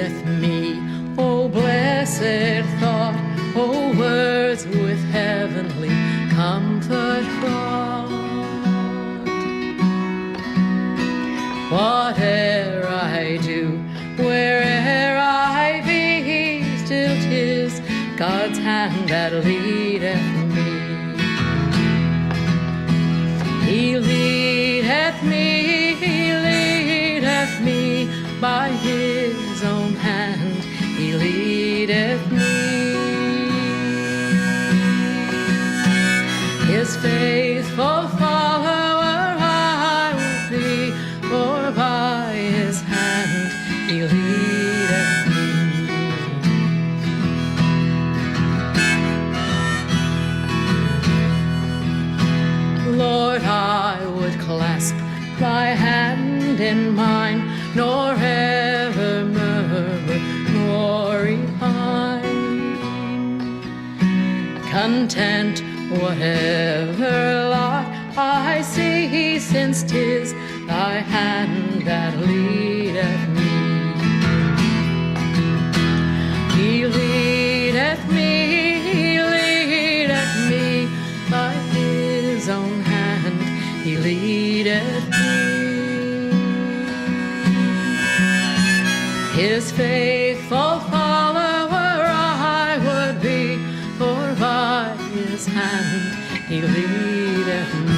leadeth me. O blessed thought, O words with heavenly comfort fraught. Whate'er I do, where'er I be, still 'tis God's hand that leadeth me. He leadeth me by His own hand. He leadeth me. His faithful follower I will be, for by His hand He leadeth me. Lord, I would clasp Thy hand in mine, nor ever murmur, nor repine. Content whatever lot I see, since 'tis Thy hand that leadeth me. He leadeth me by His own hand. He leadeth me. His faithful follower I would be, for by His hand He leadeth me.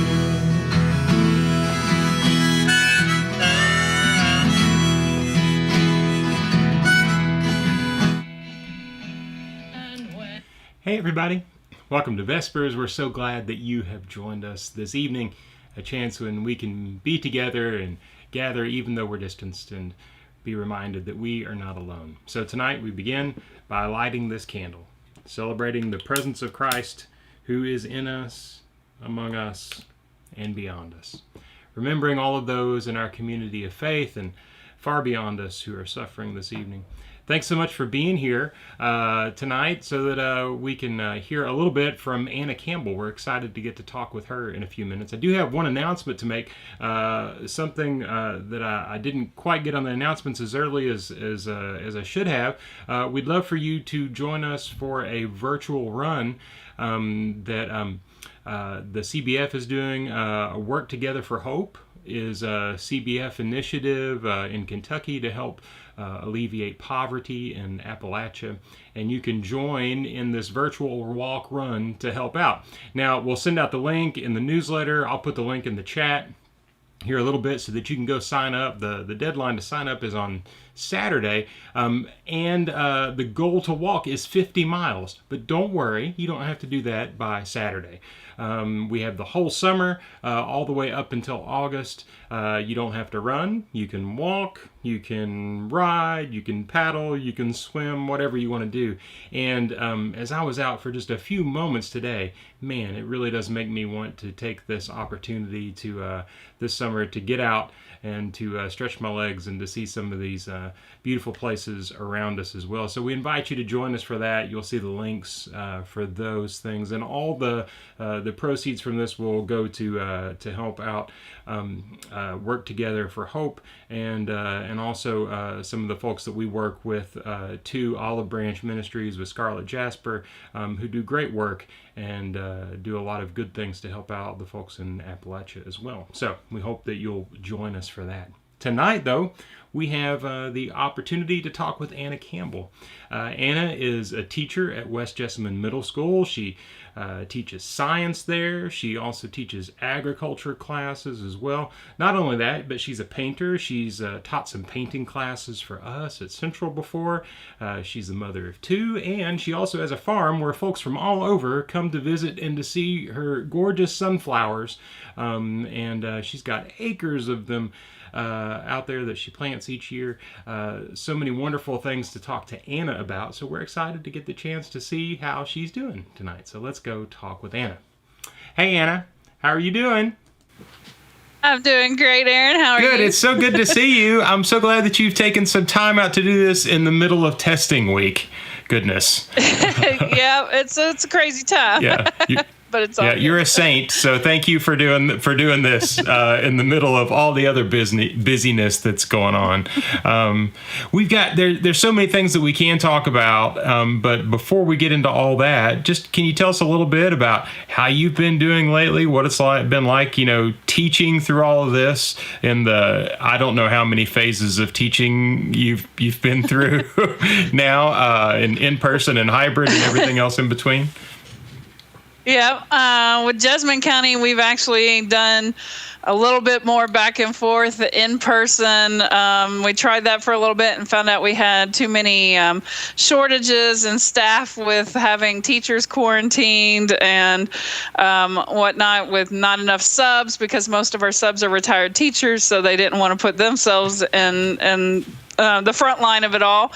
Hey everybody, welcome to Vespers. We're so glad that you have joined us this evening, a chance when we can be together and gather even though we're distanced and be reminded that we are not alone. So tonight we begin by lighting this candle, celebrating the presence of Christ who is in us, among us, and beyond us. Remembering all of those in our community of faith and far beyond us who are suffering this evening. Thanks so much for being here tonight so that we can hear a little bit from Anna Campbell. We're excited to get to talk with her in a few minutes. I do have one announcement to make, something that I didn't quite get on the announcements as early as I should have. We'd love for you to join us for a virtual run that the CBF is doing. Work Together for Hope is a CBF initiative in Kentucky to help alleviate poverty in Appalachia, and you can join in this virtual walk run to help out. Now, we'll send out the link in the newsletter. I'll put the link in the chat here a little bit so that you can go sign up. The deadline to sign up is on Saturday, and the goal to walk is 50 miles. But don't worry, you don't have to do that by Saturday. We have the whole summer, all the way up until August. You don't have to run. You can walk, you can ride, you can paddle, you can swim, whatever you want to do. And as I was out for just a few moments today, man, it really does make me want to take this opportunity to this summer to get out and to stretch my legs and to see some of these beautiful places around us as well. So we invite you to join us for that. You'll see the links for those things, and all the proceeds from this will go to help out Work Together for Hope, and also some of the folks that we work with, to Olive Branch Ministries with Scarlett Jasper, who do great work and do a lot of good things to help out the folks in Appalachia as well. So we hope that you'll join us for that. Tonight, though, we have the opportunity to talk with Anna Campbell. Anna is a teacher at West Jessamine Middle School. She teaches science there. She also teaches agriculture classes as well. Not only that, but she's a painter. She's taught some painting classes for us at Central before. She's the mother of 2, and she also has a farm where folks from all over come to visit and to see her gorgeous sunflowers. And she's got acres of them out there that she plants each year. So many wonderful things to talk to Anna about. So we're excited to get the chance to see how she's doing tonight. So let's go talk with Anna. Hey Anna, how are you doing? I'm doing great, Aaron. How are you? Good. It's so good to see you. I'm so glad that you've taken some time out to do this in the middle of testing week. Goodness. Yeah, it's a crazy time. Yeah. but it's all Yeah, good. you're a saint. So thank you for doing this in the middle of all the other busyness that's going on. We've got there's so many things that we can talk about, but before we get into all that, just can you tell us a little bit about how you've been doing lately? What it's been like, teaching through all of this, and I don't know how many phases of teaching you've been through now, in person and hybrid and everything else in between. Yeah, with Jessamine County, we've actually done a little bit more back and forth in person. We tried that for a little bit and found out we had too many shortages in staff with having teachers quarantined and whatnot, with not enough subs, because most of our subs are retired teachers, so they didn't want to put themselves in the front line of it all.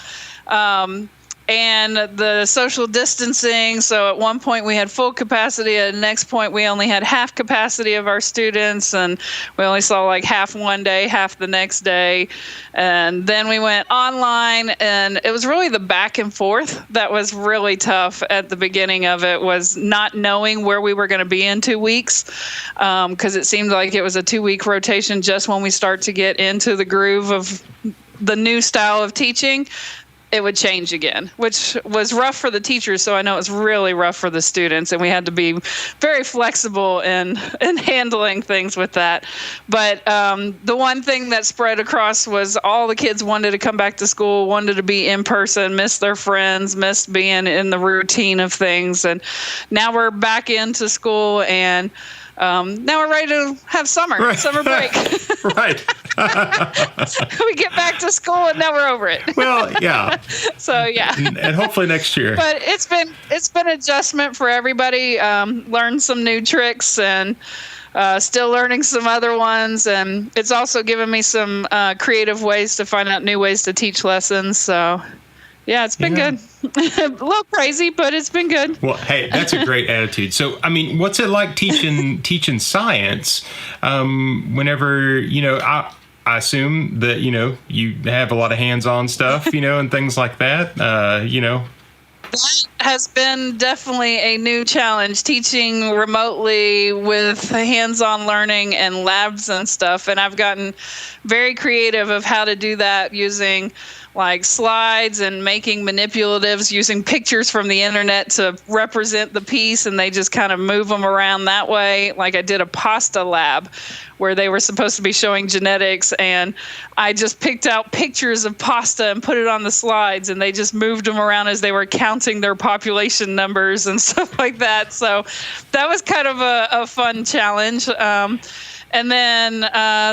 And the social distancing. So at one point we had full capacity. At the next point we only had half capacity of our students, and we only saw like half one day, half the next day. And then we went online, and it was really the back and forth that was really tough at the beginning of it, was not knowing where we were going to be in 2 weeks, because it seemed like it was a 2-week rotation just when we start to get into the groove of the new style of teaching. It would change again, which was rough for the teachers. So I know it was really rough for the students, and we had to be very flexible in handling things with that. But the one thing that spread across was all the kids wanted to come back to school, wanted to be in person, missed their friends, missed being in the routine of things. And now we're back into school, and now we're ready to have summer break. Right. We get back to school, and now we're over it. Well, yeah. So yeah. And hopefully next year. But it's been adjustment for everybody. Learned some new tricks, and still learning some other ones. And it's also given me some creative ways to find out new ways to teach lessons. So yeah, it's been good. A little crazy, but it's been good. Well, hey, that's a great attitude. So, I mean, what's it like teaching science? Whenever, I assume that, you have a lot of hands-on stuff, and things like that, That has been definitely a new challenge, teaching remotely with hands-on learning and labs and stuff. And I've gotten very creative of how to do that, using like slides and making manipulatives, using pictures from the internet to represent the piece, and they just kind of move them around that way. Like I did a pasta lab where they were supposed to be showing genetics, and I just picked out pictures of pasta and put it on the slides, and they just moved them around as they were counting their population numbers and stuff like that. So that was kind of a fun challenge. And then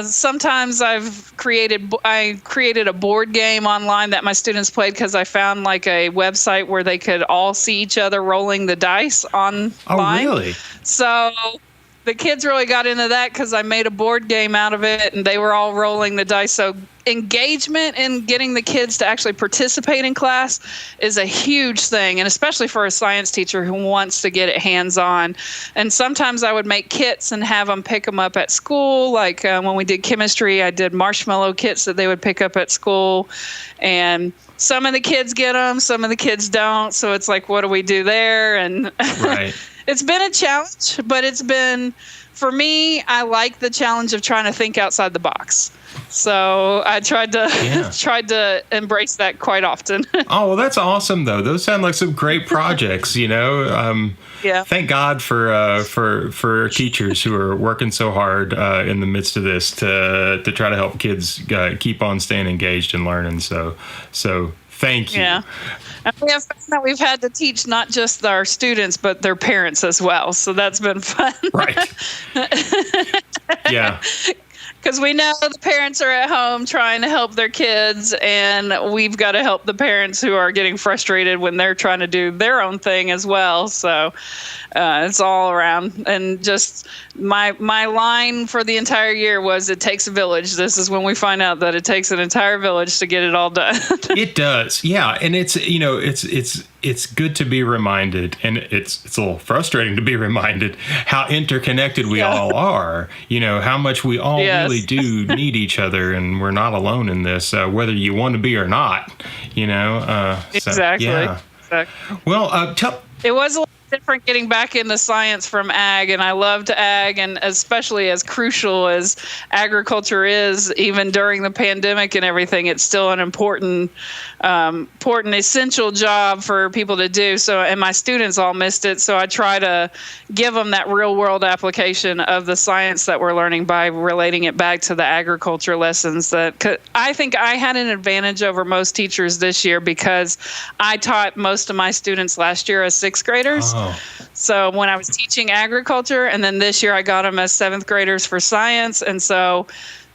sometimes I created a board game online that my students played, because I found like a website where they could all see each other rolling the dice online. Oh, really? So the kids really got into that, because I made a board game out of it, and they were all rolling the dice. So engagement in getting the kids to actually participate in class is a huge thing, and especially for a science teacher who wants to get it hands-on. And sometimes I would make kits and have them pick them up at school. Like when we did chemistry, I did marshmallow kits that they would pick up at school. And some of the kids get them, some of the kids don't. So it's like, what do we do there? And Right. It's been a challenge, but for me, I like the challenge of trying to think outside the box. So I tried to embrace that quite often. Oh, well, that's awesome, though. Those sound like some great projects, Yeah. Thank God for teachers who are working so hard in the midst of this to try to help kids keep on staying engaged and learning. So thank you. Yeah. And we have found that we've had to teach not just our students, but their parents as well. So that's been fun. Right. Yeah. Because we know the parents are at home trying to help their kids, and we've got to help the parents who are getting frustrated when they're trying to do their own thing as well. So it's all around. And just my line for the entire year was, it takes a village. This is when we find out that it takes an entire village to get it all done. It does. Yeah. And it's good to be reminded, and it's a little frustrating to be reminded how interconnected we all are, how much we all really do need each other, and we're not alone in this, whether you want to be or not, Exactly. So, yeah. Exactly. Well, It was a different getting back into science from ag, and I loved ag, and especially as crucial as agriculture is, even during the pandemic and everything, it's still an important essential job for people to do. So, and my students all missed it, so I try to give them that real world application of the science that we're learning by relating it back to the agriculture lessons. That I think I had an advantage over most teachers this year because I taught most of my students last year as 6th graders. So when I was teaching agriculture, and then this year I got them as 7th graders for science. And so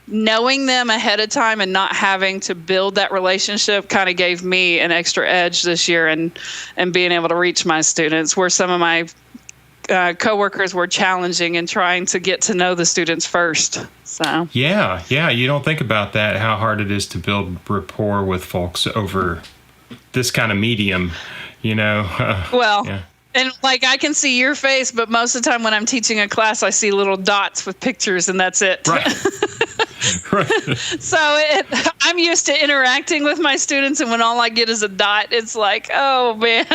knowing them ahead of time and not having to build that relationship kind of gave me an extra edge this year, and being able to reach my students where some of my coworkers were challenging and trying to get to know the students first. So yeah, you don't think about that, how hard it is to build rapport with folks over this kind of medium, well, yeah. And like I can see your face, but most of the time when I'm teaching a class, I see little dots with pictures, and that's it. Right. Right. So I'm used to interacting with my students, and when all I get is a dot, it's like, oh man,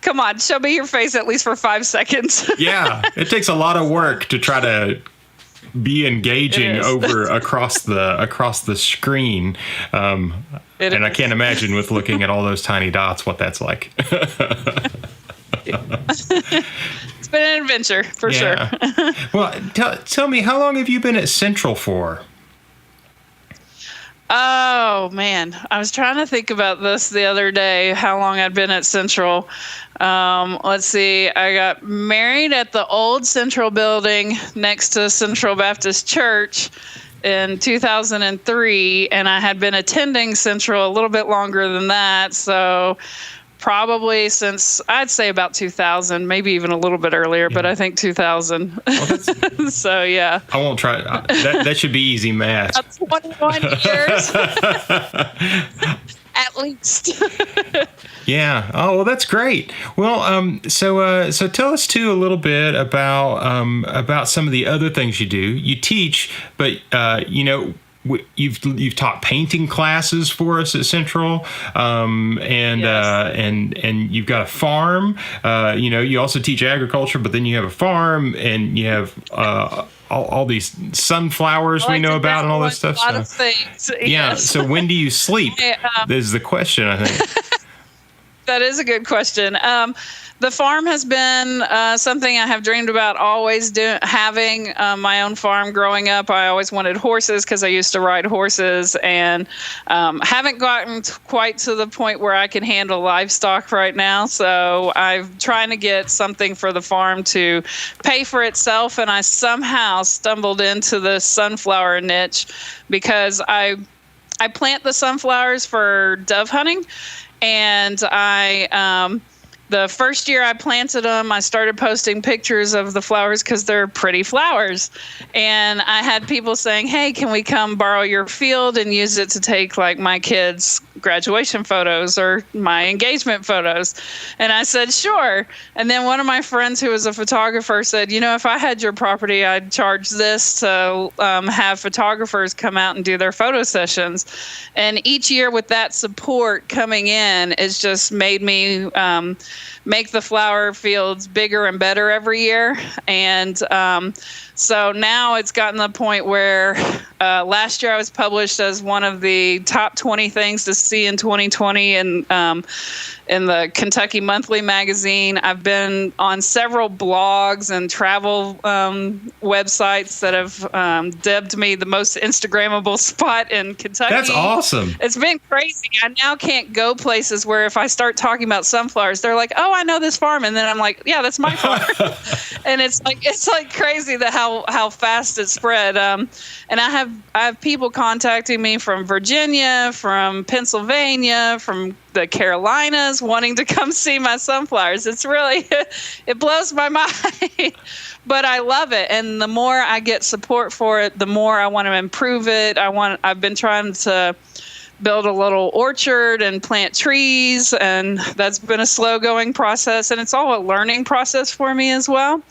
come on, show me your face at least for 5 seconds. Yeah, it takes a lot of work to try to be engaging across the screen, and I can't imagine with looking at all those tiny dots what that's like. It's been an adventure for sure. Well, tell me, how long have you been at Central for? Oh man, I was trying to think about this the other day, how long I'd been at Central. Let's see, I got married at the old Central building next to Central Baptist Church in 2003, and I had been attending Central a little bit longer than that, so probably since, I'd say about 2000, maybe even a little bit earlier, but I think 2000. Well, so, yeah. I won't try. That should be easy math. 21 years. At least. Yeah. Oh, well, that's great. Well, so tell us too a little bit about some of the other things you do. You teach, but you've taught painting classes for us at Central, and you've got a farm. You also teach agriculture, but then you have a farm, and you have all these sunflowers we know about and all this stuff. A lot of things. Yeah. Yes. So when do you sleep? Is the question, I think. That is a good question. The farm has been something I have dreamed about always having my own farm growing up. I always wanted horses because I used to ride horses, and haven't gotten quite to the point where I can handle livestock right now. So I'm trying to get something for the farm to pay for itself, and I somehow stumbled into the sunflower niche because I plant the sunflowers for dove hunting, and the first year I planted them, I started posting pictures of the flowers because they're pretty flowers. And I had people saying, hey, can we come borrow your field and use it to take like my kids' graduation photos or my engagement photos? And I said, sure. And then one of my friends who was a photographer said, if I had your property, I'd charge this to have photographers come out and do their photo sessions. And each year with that support coming in, it's just made me make the flower fields bigger and better every year. And so now it's gotten to the point where last year I was published as one of the top 20 things to see in 2020 in the Kentucky Monthly magazine. I've been on several blogs and travel websites that have dubbed me the most Instagrammable spot in Kentucky. That's awesome. It's been crazy. I now can't go places where if I start talking about sunflowers, they're like, oh, I know this farm. And then I'm like, yeah, that's my farm. And it's like crazy that how fast it spread. And I have people contacting me from Virginia, from Pennsylvania, from the Carolinas wanting to come see my sunflowers. It's really, it blows my mind, but I love it. And the more I get support for it, the more I want to improve it. I've been trying to build a little orchard and plant trees, and that's been a slow going process, and it's all a learning process for me as well.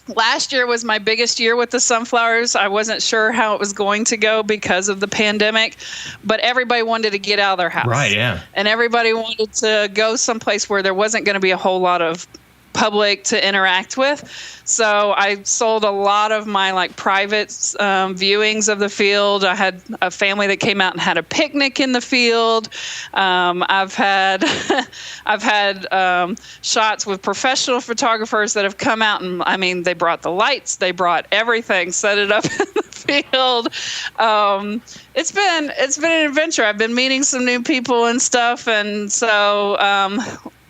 Last year was my biggest year with the sunflowers. I wasn't sure how it was going to go because of the pandemic, but everybody wanted to get out of their house. Right, yeah. And everybody wanted to go someplace where there wasn't going to be a whole lot of public to interact with. So I sold a lot of my like private viewings of the field. I had a family that came out and had a picnic in the field. I've had shots with professional photographers that have come out, and I mean, they brought the lights, they brought everything, set it up in the field. It's been an adventure. I've been meeting some new people and stuff, and so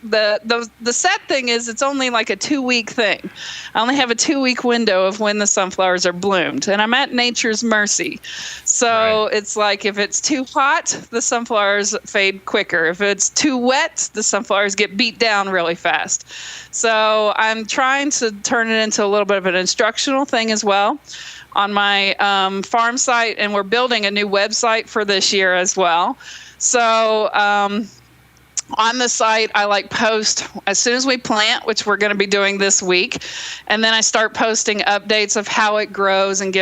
the sad thing is it's only like a 2-week thing. I only have a 2-week window of when the sunflowers are bloomed, and I'm at nature's mercy. So It's like if it's too hot, the sunflowers fade quicker. If it's too wet, the sunflowers get beat down really fast. So I'm trying to turn it into a little bit of an instructional thing as well on my farm site, and we're building a new website for this year as well. So on the site, I like post as soon as we plant, which we're going to be doing this week. And then I start posting updates of how it grows and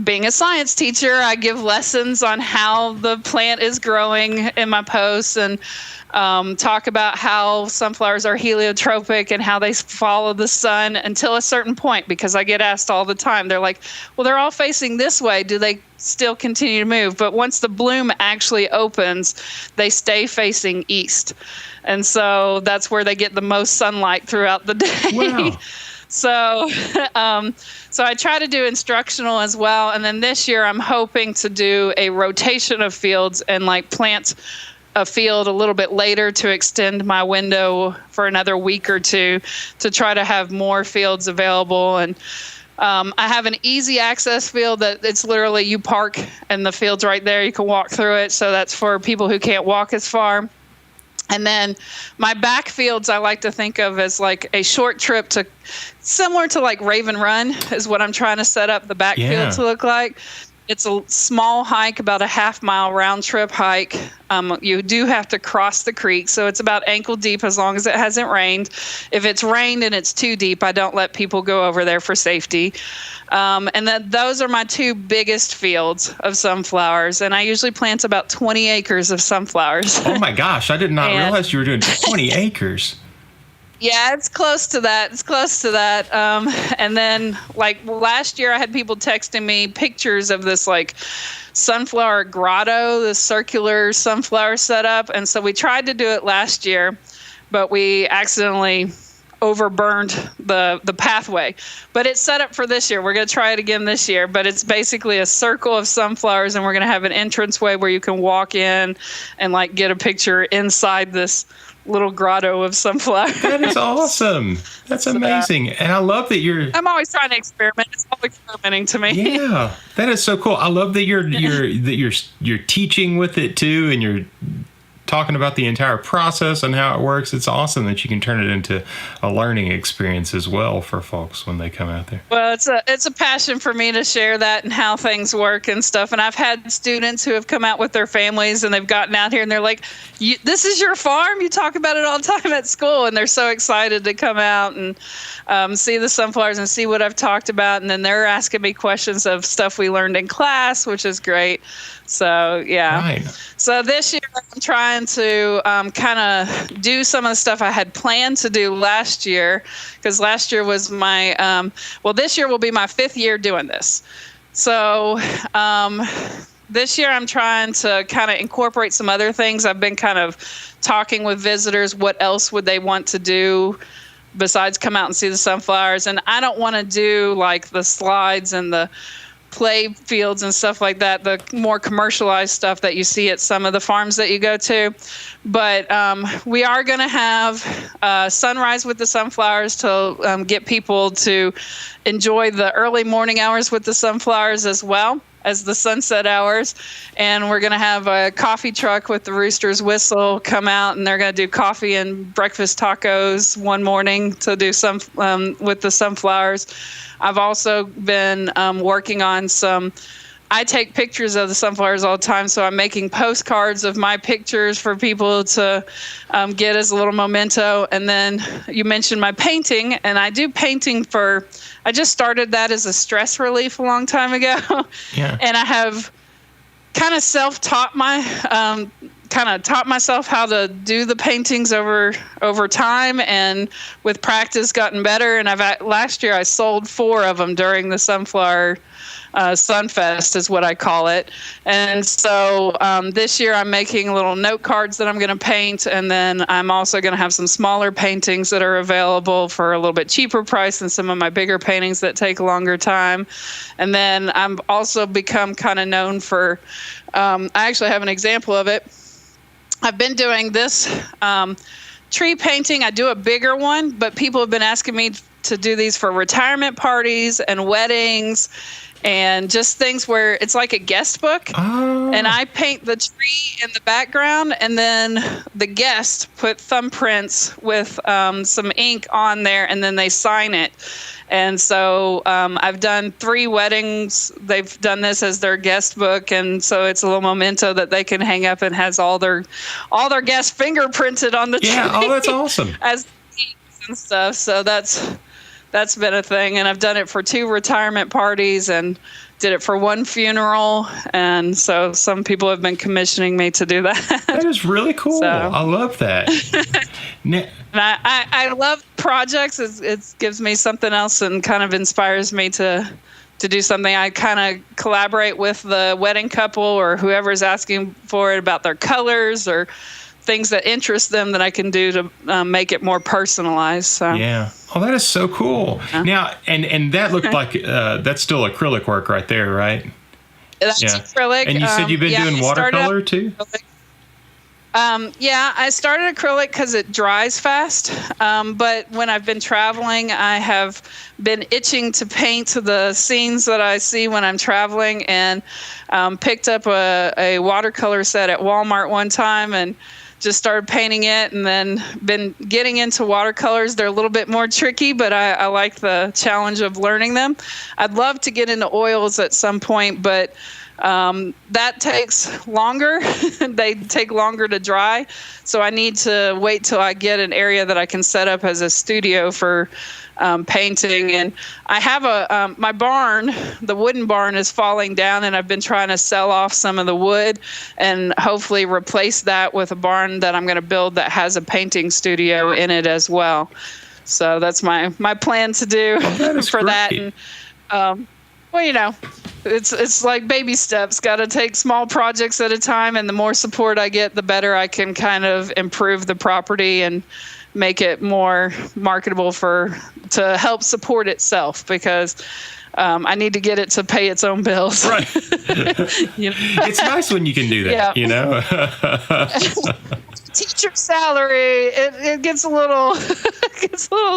being a science teacher, I give lessons on how the plant is growing in my posts, and talk about how sunflowers are heliotropic and how they follow the sun until a certain point, because I get asked all the time. They're like, well, they're all facing this way. Do they still continue to move? But once the bloom actually opens, they stay facing east. And so that's where they get the most sunlight throughout the day. Wow. So I try to do instructional as well. And then this year I'm hoping to do a rotation of fields and like plant a field a little bit later to extend my window for another week or two to try to have more fields available. And I have an easy access field that it's literally you park and the field's right there. You can walk through it. So that's for people who can't walk as far. And then my back fields, I like to think of as like a short trip to, similar to like Raven Run is what I'm trying to set up the back field to look like. It's a small hike, about a half-mile round-trip hike. You do have to cross the creek, so it's about ankle deep as long as it hasn't rained. If it's rained and it's too deep, I don't let people go over there for safety. And those are my 2 biggest fields of sunflowers, and I usually plant about 20 acres of sunflowers. Oh my gosh, I did not realize you were doing 20 acres. Yeah, it's close to that. And then like last year I had people texting me pictures of this like sunflower grotto, this circular sunflower setup. And so we tried to do it last year, but we accidentally overburned the pathway. But it's set up for this year. We're going to try it again this year, but it's basically a circle of sunflowers, and we're going to have an entranceway where you can walk in and like get a picture inside this little grotto of sunflowers. That is awesome. That's amazing. And I love that I'm always trying to experiment. It's all experimenting to me. Yeah, that is so cool. I love that you're teaching with it too, and you're talking about the entire process and how it works. It's awesome that you can turn it into a learning experience as well for folks when they come out there. Well, it's a passion for me to share that and how things work and stuff. And I've had students who have come out with their families and they've gotten out here and they're like, this is your farm? You talk about it all the time at school. And they're so excited to come out and see the sunflowers and see what I've talked about. And then they're asking me questions of stuff we learned in class, which is great. So, yeah. Right. So this year I'm trying to kind of do some of the stuff I had planned to do last year, because last year was my, this year will be my 5th year doing this. So this year I'm trying to kind of incorporate some other things. I've been kind of talking with visitors, what else would they want to do besides come out and see the sunflowers. And I don't want to do like the slides and the play fields and stuff like that, the more commercialized stuff that you see at some of the farms that you go to. But we are going to have sunrise with the sunflowers to get people to enjoy the early morning hours with the sunflowers as well as the sunset hours. And we're going to have a coffee truck with the rooster's whistle come out, and they're going to do coffee and breakfast tacos one morning to do some with the sunflowers. I've also been working on some I take pictures of the sunflowers all the time, so I'm making postcards of my pictures for people to get as a little memento. And then you mentioned my painting, and I do painting I just started that as a stress relief a long time ago. Yeah. And I have kind of taught myself how to do the paintings over time, and with practice gotten better. And last year I sold 4 of them during the Sunflower Sunfest is what I call it. And so this year I'm making little note cards that I'm going to paint, and then I'm also going to have some smaller paintings that are available for a little bit cheaper price than some of my bigger paintings that take a longer time. And then I'm also become kind of known for, I actually have an example of it. I've been doing this tree painting. I do a bigger one, but people have been asking me to do these for retirement parties and weddings and just things where it's like a guest book. Oh. And I paint the tree in the background, and then the guest put thumbprints with some ink on there, and then they sign it. And so I've done 3 weddings. They've done this as their guest book, and so it's a little memento that they can hang up and has all their guests fingerprinted on the tree. Yeah, oh, that's awesome. As inks and stuff. So that's been a thing, and I've done it for 2 retirement parties and did it for 1 funeral, and so some people have been commissioning me to do that. That is really cool. So. I love that. And I love projects. It gives me something else and kind of inspires me to do something. I kind of collaborate with the wedding couple or whoever's asking for it about their colors or things that interest them that I can do to make it more personalized. So. Yeah. Oh, that is so cool. Yeah. Now, and that looked like that's still acrylic work right there, right? That's acrylic. And you said you've been doing watercolor too? Yeah, I started acrylic because it dries fast. But when I've been traveling, I have been itching to paint the scenes that I see when I'm traveling, and picked up a watercolor set at Walmart one time and just started painting it, and then been getting into watercolors. They're a little bit more tricky, but I like the challenge of learning them. I'd love to get into oils at some point, but that takes longer. They take longer to dry. So I need to wait till I get an area that I can set up as a studio for painting. And I have my barn, the wooden barn is falling down, and I've been trying to sell off some of the wood and hopefully replace that with a barn that I'm going to build that has a painting studio in it as well. So that's my plan to do for that. And, well, you know, it's like baby steps. Got to take small projects at a time, and the more support I get, the better I can kind of improve the property and make it more marketable to help support itself, because I need to get it to pay its own bills. Right. You know? It's nice when you can do that, you know. Teacher salary, it gets a little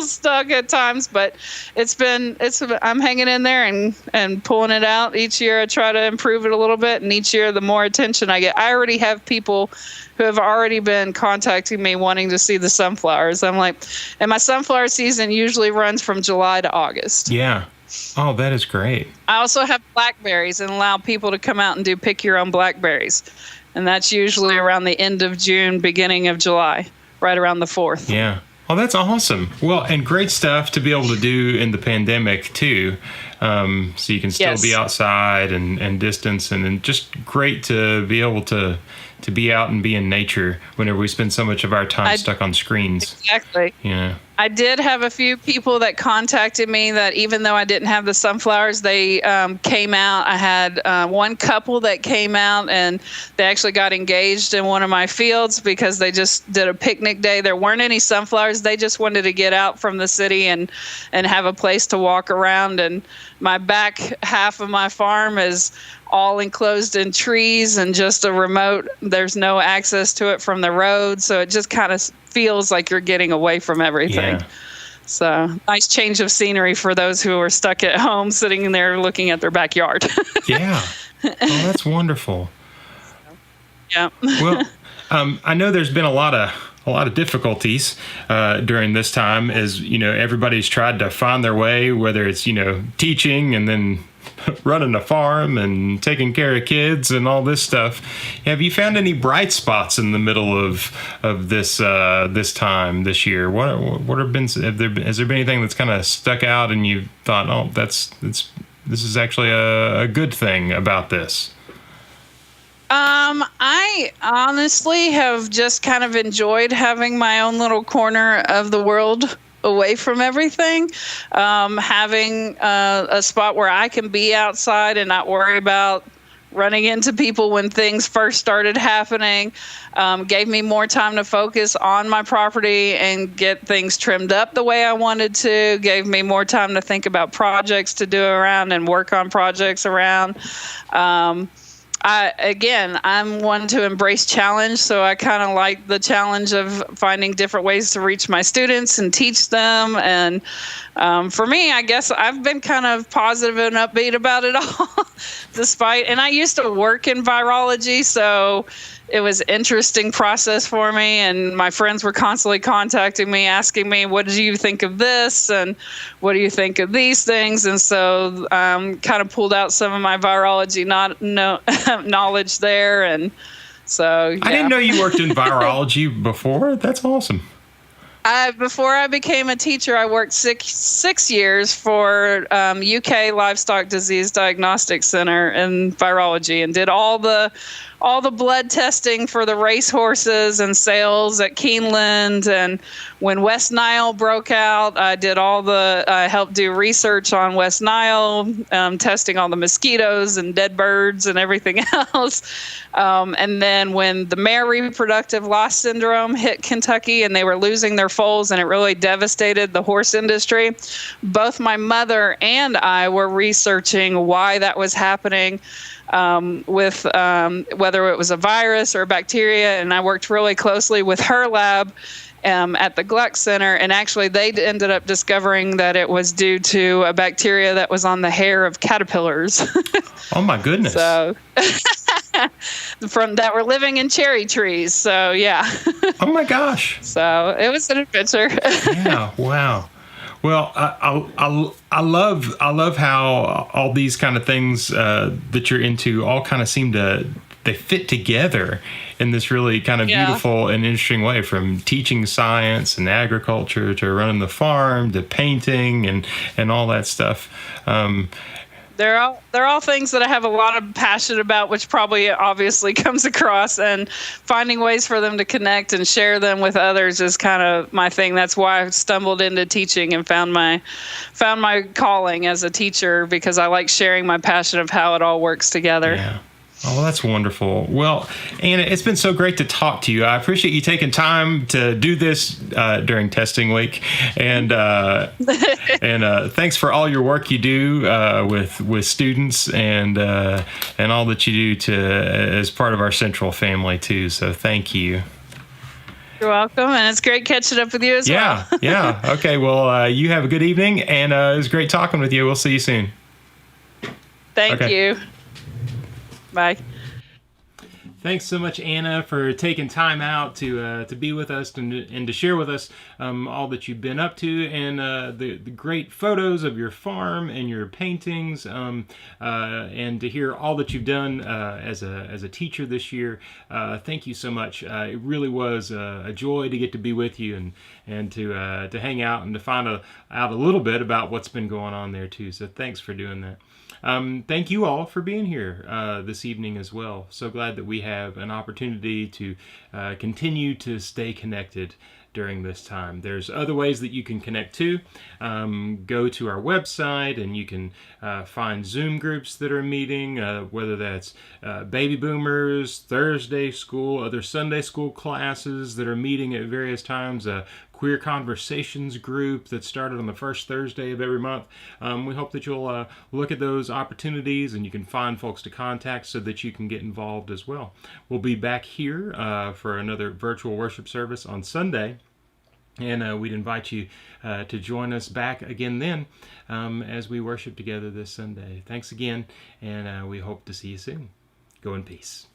stuck at times, but I'm hanging in there and pulling it out. Each year I try to improve it a little bit, and each year the more attention I get. I already have people who have already been contacting me wanting to see the sunflowers. I'm like, and my sunflower season usually runs from July to August. Yeah. Oh, that is great. I also have blackberries and allow people to come out and do pick your own blackberries. And that's usually around the end of June, beginning of July, right around the 4th. Yeah. Oh, that's awesome. Well, and great stuff to be able to do in the pandemic, too. So you can still be outside and distance, and then just great to be able to be out and be in nature whenever we spend so much of our time stuck on screens. Exactly. Yeah. I did have a few people that contacted me that even though I didn't have the sunflowers, they came out. I had one couple that came out, and they actually got engaged in one of my fields because they just did a picnic day. There weren't any sunflowers. They just wanted to get out from the city and have a place to walk around. And my back half of my farm is all enclosed in trees and just a remote. There's no access to it from the road. So it just kind of feels like you're getting away from everything. Yeah. So nice change of scenery for those who are stuck at home, sitting there looking at their backyard. Yeah. Oh, that's wonderful. Yeah. Well, I know there's been a lot of difficulties during this time, as you know, everybody's tried to find their way, whether it's teaching and then running a farm and taking care of kids and all this stuff. Have you found any bright spots in the middle of this this time this year? What have been? Has there been anything that's kind of stuck out and you thought, oh, this is actually a good thing about this? I honestly have just kind of enjoyed having my own little corner of the world away from everything. Having a spot where I can be outside and not worry about running into people when things first started happening, gave me more time to focus on my property and get things trimmed up the way I wanted to, gave me more time to think about projects to do around and work on projects around. I'm one to embrace challenge, so I kind of like the challenge of finding different ways to reach my students and teach them. And for me, I guess I've been kind of positive and upbeat about it all, and I used to work in virology, so it was an interesting process for me. And my friends were constantly contacting me, asking me, what do you think of this? And what do you think of these things? And so kind of pulled out some of my virology knowledge there. And so, yeah. I didn't know you worked in virology before. That's awesome. Before I became a teacher, I worked six years for UK Livestock Disease Diagnostic Center in virology and did all the blood testing for the race horses and sales at Keeneland. And when West Nile broke out, I helped do research on West Nile, testing all the mosquitoes and dead birds and everything else. And then when the mare reproductive loss syndrome hit Kentucky and they were losing their foals and it really devastated the horse industry, both my mother and I were researching why that was happening. With whether it was a virus or a bacteria, and I worked really closely with her lab at the Gluck Center, and actually they ended up discovering that it was due to a bacteria that was on the hair of caterpillars. Oh my goodness. So that were living in cherry trees. So yeah. Oh my gosh. So it was an adventure. Yeah. Wow. Well, I love how all these kind of things that you're into all kind of they fit together in this really kind of beautiful and interesting way, from teaching science and agriculture to running the farm to painting and all that stuff. They're all things that I have a lot of passion about, which probably obviously comes across, and finding ways for them to connect and share them with others is kind of my thing. That's why I stumbled into teaching and found my calling as a teacher, because I like sharing my passion of how it all works together. Yeah. Oh, well, that's wonderful. Well, Anna, it's been so great to talk to you. I appreciate you taking time to do this during testing week, and thanks for all your work you do with students and all that you do as part of our Central family too. So thank you. You're welcome, and it's great catching up with you as well. Yeah. Okay. Well, you have a good evening, and it was great talking with you. We'll see you soon. Thank you. Bye. Thanks so much, Anna, for taking time out to be with us and to share with us all that you've been up to, and the great photos of your farm and your paintings, and to hear all that you've done as a teacher this year. Thank you so much. It really was a joy to get to be with you and to hang out and to find out a little bit about what's been going on there too. So thanks for doing that. Thank you all for being here this evening as well. So glad that we have an opportunity to continue to stay connected during this time. There's other ways that you can connect too. Go to our website and you can find Zoom groups that are meeting, whether that's baby boomers, Thursday school, other Sunday school classes that are meeting at various times, Queer Conversations group that started on the first Thursday of every month. We hope that you'll look at those opportunities and you can find folks to contact so that you can get involved as well. We'll be back here for another virtual worship service on Sunday, and we'd invite you to join us back again then as we worship together this Sunday. Thanks again, and we hope to see you soon. Go in peace.